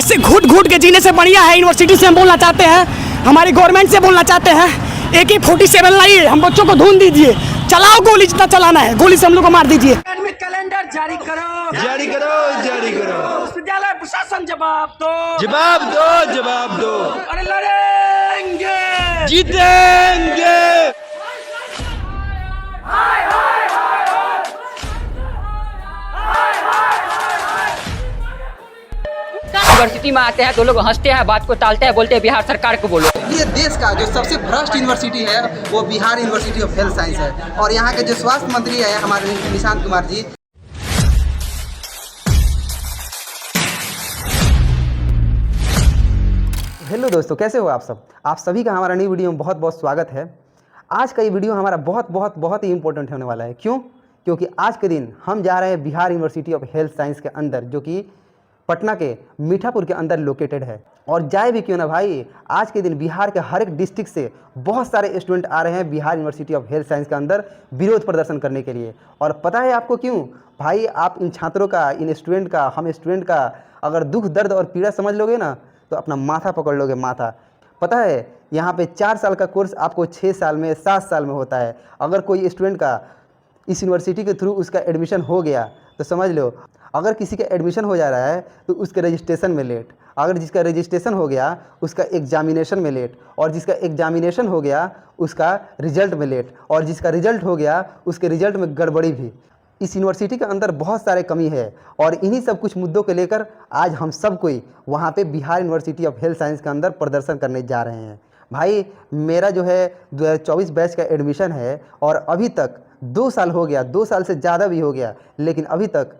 ऐसे घुट घुट के जीने से बढ़िया है यूनिवर्सिटी से हम बोलना चाहते हैं, हमारी गवर्नमेंट से बोलना चाहते हैं, AK-47 लाइए, हम बच्चों को ढूंढ दीजिए, चलाओ गोली जितना चलाना है, गोली से हम लोग को मार दीजिए। एकेडमिक कैलेंडर जारी करो, जारी करो, जारी करो। विश्वविद्यालय प्रशासन जवाब दो, जवाब दो, जवाब दो। अरे लड़ेंगे, जीतेंगे। यूनिवर्सिटी में आते हैं तो लोग हंसते हैं, बात को टालते हैं, बोलते हैं बिहार सरकार को बोलो। ये देश का जो सबसे भ्रष्ट यूनिवर्सिटी है वो Bihar university of health science है और यहाँ के जो स्वास्थ्य मंत्री है हमारे निशांत कुमार जी। हेलो दोस्तों, कैसे हो आप सब? आप सभी का हमारा नई वीडियो में बहुत बहुत स्वागत है। आज का ये वीडियो हमारा बहुत ही इंपॉर्टेंट होने वाला है। क्यों? क्योंकि आज के दिन हम जा रहे हैं Bihar university of health science के अंदर, जो कि पटना के मीठापुर के अंदर लोकेटेड है। और जाए भी क्यों ना भाई, आज के दिन बिहार के हर एक डिस्ट्रिक्ट से बहुत सारे स्टूडेंट आ रहे हैं Bihar university of health science के अंदर विरोध प्रदर्शन करने के लिए। और पता है आपको क्यों? भाई आप इन छात्रों का, इन स्टूडेंट का, हम स्टूडेंट का अगर दुख दर्द और पीड़ा समझ लोगे ना तो अपना माथा पकड़ लोगे, माथा। पता है यहाँ पे 4 साल का कोर्स आपको 6 साल में, 7 साल में होता है। अगर कोई स्टूडेंट का इस यूनिवर्सिटी के थ्रू उसका एडमिशन हो गया तो समझ लो, अगर किसी का एडमिशन हो जा रहा है तो उसके रजिस्ट्रेशन में लेट, अगर जिसका रजिस्ट्रेशन हो गया उसका एग्जामिनेशन में लेट, और जिसका एग्जामिनेशन हो गया उसका रिजल्ट में लेट, और जिसका रिजल्ट हो गया उसके रिजल्ट में गड़बड़ी भी। इस यूनिवर्सिटी के अंदर बहुत सारे कमी है और इन्हीं सब कुछ मुद्दों को लेकर आज हम सब कोई वहाँ पे Bihar university of health science के अंदर प्रदर्शन करने जा रहे हैं। भाई मेरा जो है 2024 बैच का एडमिशन है और अभी तक 2 साल हो गया, 2 साल से ज़्यादा भी हो गया, लेकिन अभी तक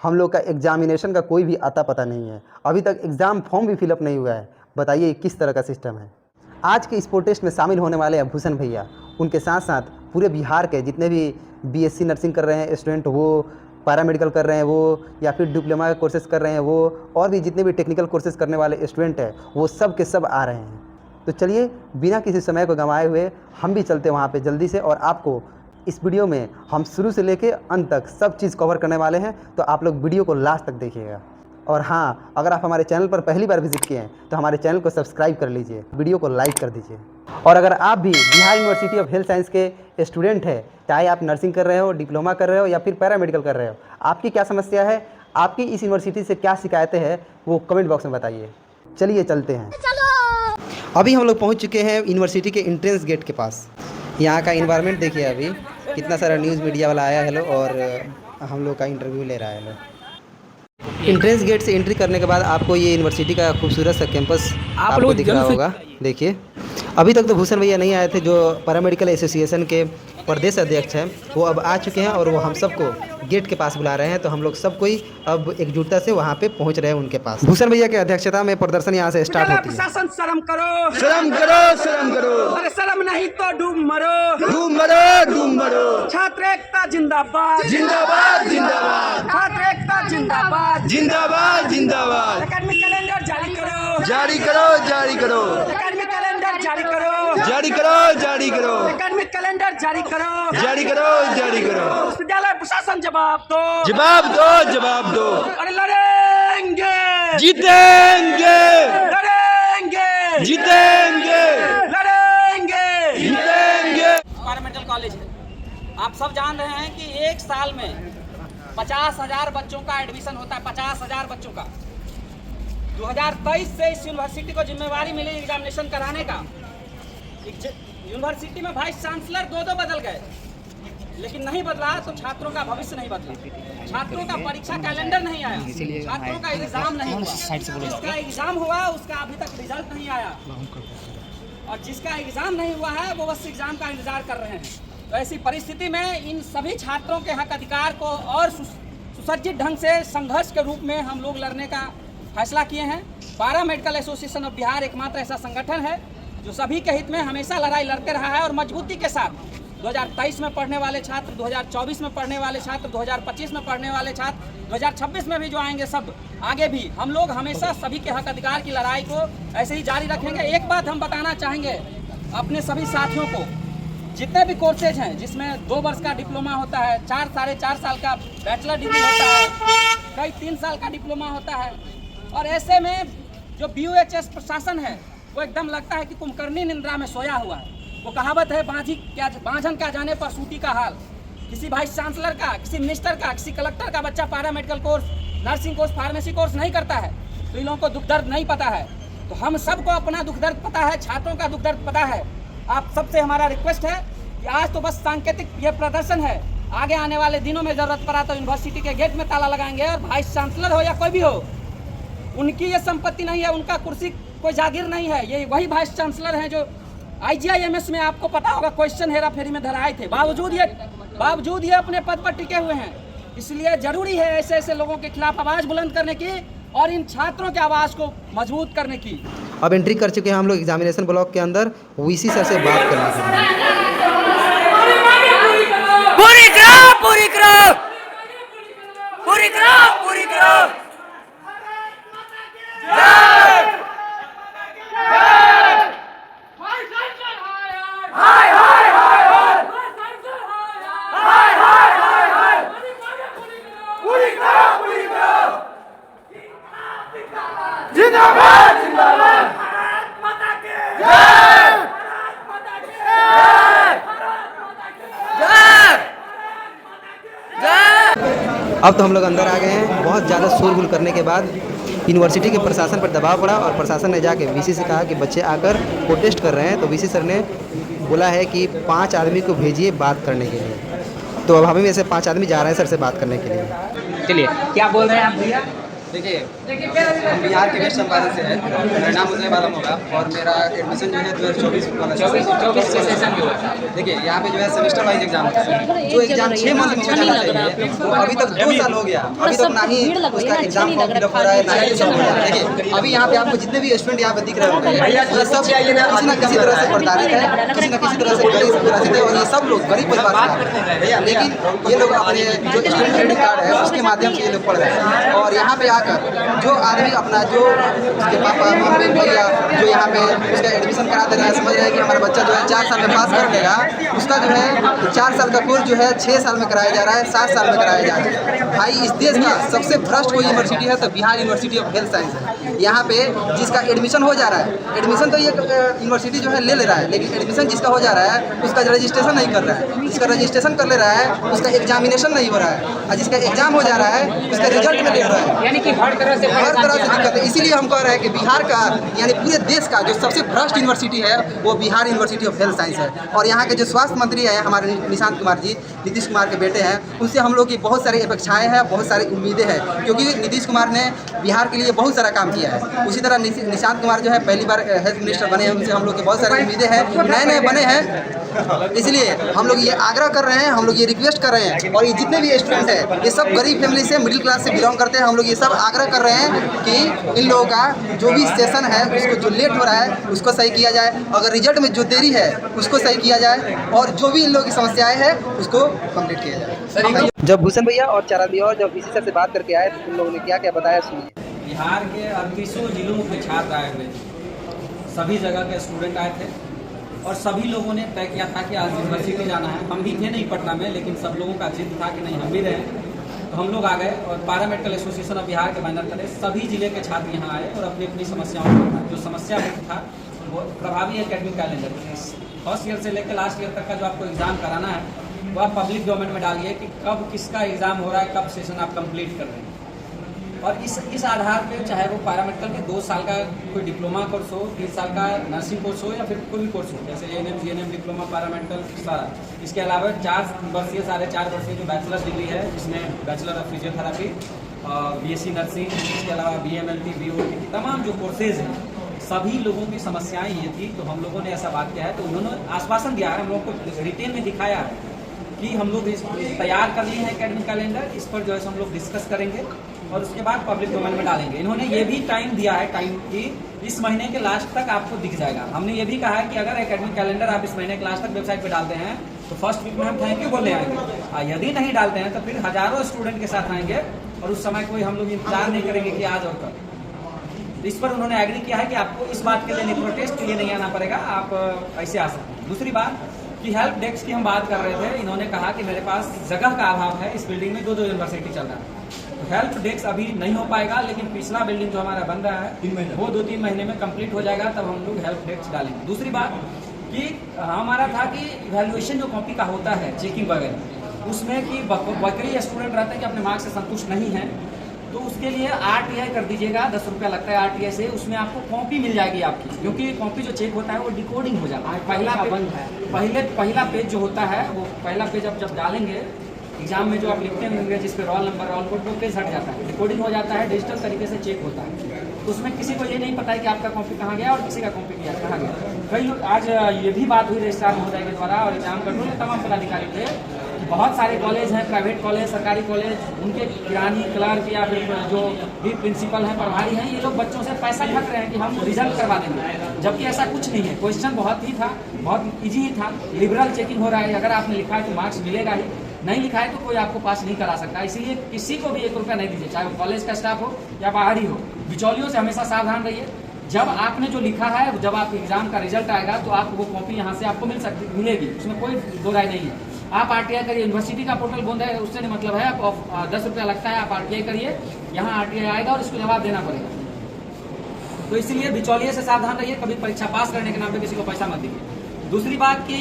हम लोग का एग्जामिनेशन का कोई भी आता पता नहीं है। अभी तक एग्ज़ाम फॉर्म भी फिलअप नहीं हुआ है। बताइए किस तरह का सिस्टम है। आज के इस प्रोटेस्ट में शामिल होने वाले हैं भूषण भैया, उनके साथ साथ पूरे बिहार के जितने भी BSc नर्सिंग कर रहे हैं स्टूडेंट, वो पैरामेडिकल कर रहे हैं वो, या फिर डिप्लोमा के कोर्सेज़ कर रहे हैं वो, और भी जितने भी टेक्निकल कोर्सेज़ करने वाले स्टूडेंट हैं वो सब के सब आ रहे हैं। तो चलिए बिना किसी समय को गंवाए हुए हम भी चलते वहाँ पे जल्दी से, और आपको इस वीडियो में हम शुरू से लेके अंत तक सब चीज़ कवर करने वाले हैं, तो आप लोग वीडियो को लास्ट तक देखिएगा। और हाँ, अगर आप हमारे चैनल पर पहली बार विजिट किए हैं तो हमारे चैनल को सब्सक्राइब कर लीजिए, वीडियो को लाइक कर दीजिए। और अगर आप भी Bihar university of health science के स्टूडेंट हैं, चाहे आप नर्सिंग कर रहे हो, डिप्लोमा कर रहे हो या फिर पैरामेडिकल कर रहे हो, आपकी क्या समस्या है, आपकी इस यूनिवर्सिटी से क्या शिकायतें हैं, वो कमेंट बॉक्स में बताइए। चलिए चलते हैं। अभी हम लोग पहुँच चुके हैं यूनिवर्सिटी के एंट्रेंस गेट के पास। यहाँ का इन्वायरमेंट देखिए, अभी कितना सारा न्यूज़ मीडिया वाला आया है लो, और हम लोग का इंटरव्यू ले रहा है लो। एंट्रेंस गेट से एंट्री करने के बाद आपको ये यूनिवर्सिटी का खूबसूरत सा कैंपस आपको दिख रहा होगा। देखिए अभी तक तो भूषण भैया नहीं आए थे, जो पैरामेडिकल एसोसिएशन के प्रदेश अध्यक्ष हैं, वो अब आ चुके हैं और वो हम सबको गेट के पास बुला रहे हैं। तो हम लोग सब कोई अब एकजुटता से वहाँ पे पहुँच रहे हैं उनके पास। भूषण भैया की अध्यक्षता में प्रदर्शन यहाँ से स्टार्ट होती है। प्रशासन शर्म करो, शर्म करो, शर्म करो। अरे शर्म नहीं तो डूब मरो, डूब मरो, डूब मरो। छात्र एकता जिंदाबाद, जिंदाबाद, जिंदाबाद। छात्र एकता जिंदाबाद, जिंदाबाद, जिंदाबाद। एकेडमिक कैलेंडर जारी करो, जारी करो, जारी करो। एकेडमिक कैलेंडर जारी करो, जारी करो, जारी करो। एकेडमिक कैलेंडर जारी करो, जारी करो, जारी करो। विश्वविद्यालय प्रशासन जवाब दो, जवाब दो, जवाब दो। अरे लड़ेंगे, जीतेंगे, लड़ेंगे, जीतेंगे, लड़ेंगे, जीतेंगे। एनवायरमेंटल कॉलेज है। आप सब जान रहे हैं कि एक साल में 50,000 बच्चों का एडमिशन होता है, 50,000 बच्चों का। 2023 से इस यूनिवर्सिटी को जिम्मेवारी मिली एग्जामिनेशन कराने का। यूनिवर्सिटी में वाइस चांसलर 2 बदल गए, लेकिन नहीं बदला तो छात्रों का भविष्य नहीं बदला, छात्रों का परीक्षा कैलेंडर नहीं आया, छात्रों का एग्जाम नहीं हुआ। जिसका एग्जाम हुआ उसका अभी तक रिजल्ट नहीं आया, और जिसका एग्जाम नहीं हुआ है वो बस एग्जाम का इंतजार कर रहे हैं। तो ऐसी परिस्थिति में इन सभी छात्रों के हक अधिकार को और सुसज्जित ढंग से संघर्ष के रूप में हम लोग लड़ने का फैसला किए हैं। पैरामेडिकल एसोसिएशन ऑफ बिहार एकमात्र ऐसा संगठन है जो सभी के हित में हमेशा लड़ाई लड़ते रहा है और मजबूती के साथ 2023 में पढ़ने वाले छात्र, 2024 में पढ़ने वाले छात्र, 2025 में पढ़ने वाले छात्र, 2026 में भी जो आएंगे सब, आगे भी हम लोग हमेशा सभी के हक अधिकार की लड़ाई को ऐसे ही जारी रखेंगे। एक बात हम बताना चाहेंगे अपने सभी साथियों को, जितने भी कोर्सेज हैं जिसमें 2 वर्ष का डिप्लोमा होता है, 4 साढ़े 4 साल का बैचलर डिग्री होता है, कई 3 साल का डिप्लोमा होता है, और ऐसे में जो BOHS प्रशासन है वो एकदम लगता है कि कुंभकर्णी निंद्रा में सोया हुआ है। वो कहावत है बांझन का जाने पर सूटी का हाल। किसी वाइस चांसलर का, किसी मिनिस्टर का, किसी कलेक्टर का बच्चा para medical course, nursing course, pharmacy course नहीं करता है तो इन लोगों को दुख दर्द नहीं पता है। तो हम सबको अपना दुख दर्द पता है, छात्रों का दुख दर्द पता है। आप सबसे हमारा रिक्वेस्ट है कि आज तो बस सांकेतिक ये प्रदर्शन है, आगे आने वाले दिनों में जरूरत पड़ा तो यूनिवर्सिटी के गेट में ताला लगाएंगे और वाइस चांसलर हो या कोई भी हो, उनकी ये संपत्ति नहीं है, उनका कुर्सी कोई जागीर नहीं है। ये वही वाइस चांसलर हैं जो IGIMS में आपको पता होगा क्वेश्चन हेरा फेरी में धराए थे, बावजूद ये अपने पद पर टिके हुए हैं। इसलिए जरूरी है ऐसे ऐसे लोगों के खिलाफ आवाज बुलंद करने की और इन छात्रों की आवाज को मजबूत करने की। अब एंट्री कर चुके हैं हम लोग एग्जामिनेशन ब्लॉक के अंदर VC सर से बात करने के लिए। पूरी करो, पूरी करो, पूरी करो, पूरी करो। जिंदाबाद, जिंदाबाद। भारत माता की जय। भारत माता की जय। जय। अब तो हम लोग अंदर आ गए हैं। बहुत ज़्यादा शोरगुल करने के बाद यूनिवर्सिटी के प्रशासन पर दबाव पड़ा और प्रशासन ने जाके VC से कहा कि बच्चे आकर प्रोटेस्ट कर रहे हैं। तो VC सर ने बोला है कि 5 आदमी को भेजिए बात करने के लिए। तो अब हमें में से 5 आदमी जा रहे हैं सर से बात करने के लिए। चलिए, क्या बोल रहे हैं आप भैया? देखिए, हम बिहार के वेस्ट चंपारण से है। मेरा नाम मुझे मालूम होगा और मेरा एडमिशन जो है 2024 वाला 24 के सेशन में हुआ था। देखिए, यहाँ पे जो है सेमेस्टर वाइज एग्जाम होता है। जो एग्जाम 6 मंथ में हो जाना चाहिए वो अभी तक 2 साल हो गया। अभी तक ना ही उसका एग्जाम फॉर्म फिलअप हो रहा है, ना ही सब हो रहा है। देखिए, अभी यहाँ पे आपको जितने भी स्टूडेंट यहाँ पे दिख रहे होंगे ये सब किसी न किसी तरह से प्रताड़ित है, किसी न किसी तरह से गरीब ग्रसित है और ये सब लोग गरीब परिवार से हैं भैया। लेकिन ये लोग अपने जो स्टूडेंट क्रेडिट कार्ड है उसके माध्यम से ये लोग पढ़ रहे हैं और यहाँ पे आकर जो आदमी अपना जो उसके पापा मम्मी भैया जो यहाँ पे उसका एडमिशन करा दे रहे हैं, समझ रहे हैं कि हमारा बच्चा जो है 4 साल में पास कर लेगा, उसका जो है 4 साल का कोर्स जो है 6 साल में कराया जा रहा है, 7 साल में कराया जा रहा है। भाई, इस देश का सबसे भ्रष्ट कोई यूनिवर्सिटी है तो Bihar university of health science है। यहाँ पे जिसका एडमिशन हो जा रहा है, एडमिशन तो ये यूनिवर्सिटी जो है ले रहा है, लेकिन एडमिशन जिसका हो जा रहा है उसका रजिस्ट्रेशन नहीं कर रहा है। जिसका रजिस्ट्रेशन कर ले रहा है उसका एग्जामिनेशन नहीं हो रहा है और जिसका एग्जाम हो जा रहा है उसका रिजल्ट में लेट रहा है। यानी कि हर तरह से दिक्कत है। इसीलिए हम कह रहे हैं कि बिहार का यानी पूरे देश का जो सबसे भ्रष्ट यूनिवर्सिटी है वो Bihar university of health science है। और यहाँ के जो स्वास्थ्य मंत्री हैं हमारे निशांत कुमार जी, नीतीश कुमार के बेटे हैं, उनसे हम लोग की बहुत सारी अपेक्षाएं हैं, बहुत सारी उम्मीदें हैं, क्योंकि नीतीश कुमार ने बिहार के लिए बहुत सारा काम किया है। उसी तरह निशांत कुमार जो है पहली बार हेल्थ मिनिस्टर बने हैं, उनसे हम लोग की बहुत सारी उम्मीदें हैं, नए बने हैं। इसलिए हम लोग ये आग्रह कर रहे हैं, हम लोग ये रिक्वेस्ट कर रहे हैं और ये जितने भी स्टूडेंट हैं ये सब गरीब फैमिली से, मिडिल क्लास से बिलोंग करते हैं। हम लोग ये सब आग्रह कर रहे हैं कि इन लोगों का जो भी सेशन है उसको जो लेट हो रहा है उसको सही किया जाए, अगर रिजल्ट में जो देरी है उसको सही किया जाए और जो भी इन लोगों की समस्याएं हैं उसको कंप्लीट किया जाए। जब भूषण भैया और 4 आदमी और जब VC सर से बात करके आए तो उन लोगों ने क्या क्या बताया सुनिए। बिहार के 38 जिलों के छात्र आए हुए थे, सभी जगह के स्टूडेंट आए थे और सभी लोगों ने तय किया था कि आज यूनिवर्सिटी जाना है। हम भी थे नहीं पटना में, लेकिन सब लोगों का जिद था कि नहीं हम भी रहें, तो हम लोग आ गए और para medical association of Bihar के बैनर तले सभी जिले के छात्र यहाँ आए और अपनी अपनी समस्याओं को, जो समस्या था वो प्रभावी एकेडमिक कैलेंडर फर्स्ट ईयर से लेकर लास्ट ईयर तक का जो आपको एग्जाम कराना है वो आप पब्लिक डोमेन में डालिए कि कब किसका एग्जाम हो रहा है, कब सेशन आप कंप्लीट कर रहे हैं। और इस आधार पे चाहे वो पैरामेडिकल के 2 साल का कोई डिप्लोमा कोर्स हो, 3 साल का नर्सिंग कोर्स हो या फिर कोई भी कोर्स हो, जैसे ANM GNM डिप्लोमा पैरामेडिकल सारा। इसके अलावा 4 वर्षीय 4.5 वर्षीय जो बैचलर डिग्री है जिसमें bachelor of physiotherapy, BSc nursing, इसके अलावा BMLT BOT तमाम जो कोर्सेज हैं, सभी लोगों की समस्याएं ये थी। तो हम लोगों ने ऐसा बात किया है, तो उन्होंने आश्वासन दिया है, हम लोगों को रिटेन में दिखाया है कि हम लोग तैयार कर लिए हैं एकेडमिक कैलेंडर, इस पर जो है हम लोग डिस्कस करेंगे और उसके बाद पब्लिक डोमेन में डालेंगे। इन्होंने ये भी टाइम दिया है, टाइम की इस महीने के लास्ट तक आपको दिख जाएगा। हमने ये भी कहा है कि अगर एकेडमिक कैलेंडर आप इस महीने के लास्ट तक वेबसाइट पे डालते हैं तो फर्स्ट वीक में हम थैंक यू बोलने आएंगे, और यदि नहीं डालते हैं तो फिर हजारों स्टूडेंट के साथ आएंगे और उस समय कोई हम लोग इंतजार नहीं करेंगे कि आज और कल। इस पर उन्होंने एग्री किया है कि आपको इस बात के लिए प्रोटेस्ट के लिए नहीं आना पड़ेगा, आप ऐसे आ सकते हैं। दूसरी बात कि हेल्प डेस्क की हम बात कर रहे थे, इन्होंने कहा कि मेरे पास जगह का अभाव है, इस बिल्डिंग में 2 यूनिवर्सिटी चल रहा है, हेल्प डेस्क अभी नहीं हो पाएगा, लेकिन पिछला बिल्डिंग जो हमारा बन रहा है वो 2-3 महीने में कंप्लीट हो जाएगा, तब हम लोग हेल्प डेस्क डालेंगे। दूसरी बात कि हमारा था कि इवैल्यूएशन जो कॉपी का होता है, चेकिंग वगैरह, उसमें कि बकरी स्टूडेंट रहते हैं कि अपने मार्क्स से संतुष्ट नहीं है, तो उसके लिए RTI कर दीजिएगा, 10 रुपया लगता है RTI से, उसमें आपको कॉपी मिल जाएगी आपकी, क्योंकि कॉपी जो चेक होता है वो डिकोडिंग हो जाता है। पहला पेज जो होता है वो पहला पेज आप जब डालेंगे एग्जाम में जो आप लिखते होंगे जिस पे रोल नंबर रोल कोड, वो पेज हट जाता है, डिकोडिंग हो जाता है, डिजिटल तरीके से चेक होता है। तो उसमें किसी को ये नहीं पता है कि आपका कॉपी कहाँ गया और किसी का कॉपी कहाँ गया। कई लोग आज ये भी बात हुई रजिस्ट्रार महोदय के द्वारा और एग्जाम कंट्रोल के तमाम पदाधिकारी थे, बहुत सारे कॉलेज हैं, प्राइवेट कॉलेज, सरकारी कॉलेज, उनके किरानी क्लर्क या फिर जो भी प्रिंसिपल हैं, प्रभारी हैं, ये लोग बच्चों से पैसा ठग रहे हैं कि हम रिजल्ट करवा देंगे, जबकि ऐसा कुछ नहीं है। क्वेश्चन बहुत ही था, बहुत ईजी ही था, लिबरल चेकिंग हो रहा है, अगर आपने लिखा है तो मार्क्स मिलेगा ही, नहीं लिखा है तो कोई आपको पास नहीं करा सकता। इसीलिए किसी को भी 1 रुपया नहीं दीजिए, चाहे वो कॉलेज का स्टाफ हो या बाहरी हो। बिचौलियों से हमेशा सावधान रहिए। जब आपने जो लिखा है, जब आप एग्जाम का रिजल्ट आएगा तो आपको वो कॉपी यहाँ से आपको मिलेगी, उसमें कोई दो राय नहीं है। आप RTI करिए, यूनिवर्सिटी का पोर्टल बंद है, उससे नहीं मतलब है, आप 10 रुपया लगता है, आप RTI करिए, यहाँ RTI आएगा और इसको जवाब देना पड़ेगा। तो इसलिए बिचौलिए से सावधान रहिए, कभी परीक्षा पास करने के नाम पे किसी को पैसा मत दीजिए। दूसरी बात कि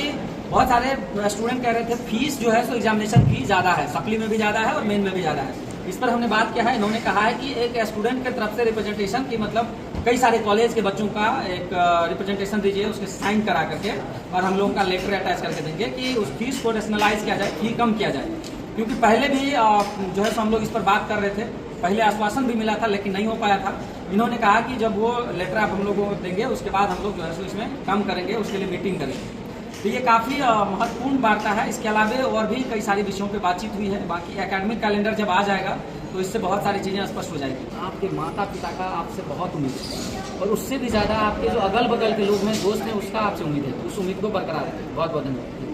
बहुत सारे स्टूडेंट कह रहे थे फीस जो है सो एग्जामिनेशन फी ज़्यादा है, सप्ली में भी ज़्यादा है और मेन में भी ज़्यादा है। इस पर हमने बात किया है, इन्होंने कहा है कि एक स्टूडेंट के तरफ से रिप्रेजेंटेशन की, मतलब कई सारे कॉलेज के बच्चों का एक रिप्रेजेंटेशन दीजिए, उसके साइन करा करके, और हम लोगों का लेटर अटैच करके देंगे कि उस फीस को रेशनलाइज किया जाए, फी कम किया जाए। क्योंकि पहले भी जो है सो हम लोग इस पर बात कर रहे थे, पहले आश्वासन भी मिला था लेकिन नहीं हो पाया था। इन्होंने कहा कि जब वो लेटर आप हम लोगों को देंगे उसके बाद हम लोग जो है सो इसमें कम करेंगे, उसके लिए मीटिंग करेंगे। तो ये काफ़ी महत्वपूर्ण वार्ता है। इसके अलावा और भी कई सारे विषयों पे बातचीत हुई है। बाकी एकेडमिक कैलेंडर जब आ जाएगा तो इससे बहुत सारी चीज़ें स्पष्ट हो जाएगी। आपके माता पिता का आपसे बहुत उम्मीद है, और उससे भी ज़्यादा आपके जो अगल बगल के लोग हैं, दोस्त हैं, उसका आपसे उम्मीद है। उस उम्मीद को बरकरार रखें। बहुत बहुत धन्यवाद।